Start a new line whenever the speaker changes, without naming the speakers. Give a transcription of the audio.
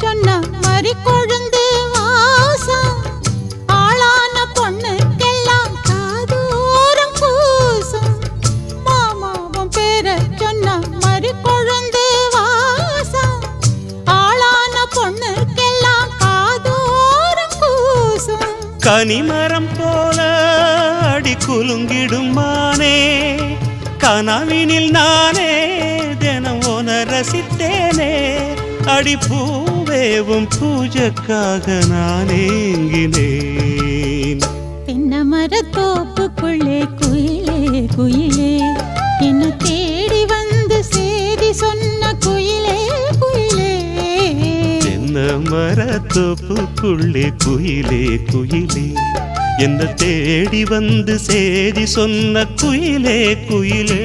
சொன்ன மறி கொழுந்து வாசம் ஆளான பொண்ணுக்கெல்லாம் காதோரம் கூசும் மாமாவும் பேர சொன்ன மறி கொழுந்து வாசம் ஆளான பொண்ணுக்கெல்லாம் காதோரம் கூசும்
கனிமரம் போல அடி குலுங்கிடும் மானே கனவினில் நானே தினம் உன ரசித்தேனே அடி பூவேவும் பூஜைக்காக நான் ஏங்கினேன்
தென்னமர தோப்புக்குள்ளே குயிலே குயிலே என்ன தேடி வந்து சேதி சொன்ன குயிலே குயிலே
தென்னமர தோப்புக்குள்ளே குயிலே குயிலே என்ன தேடி வந்து சேதி சொன்ன குயிலே குயிலே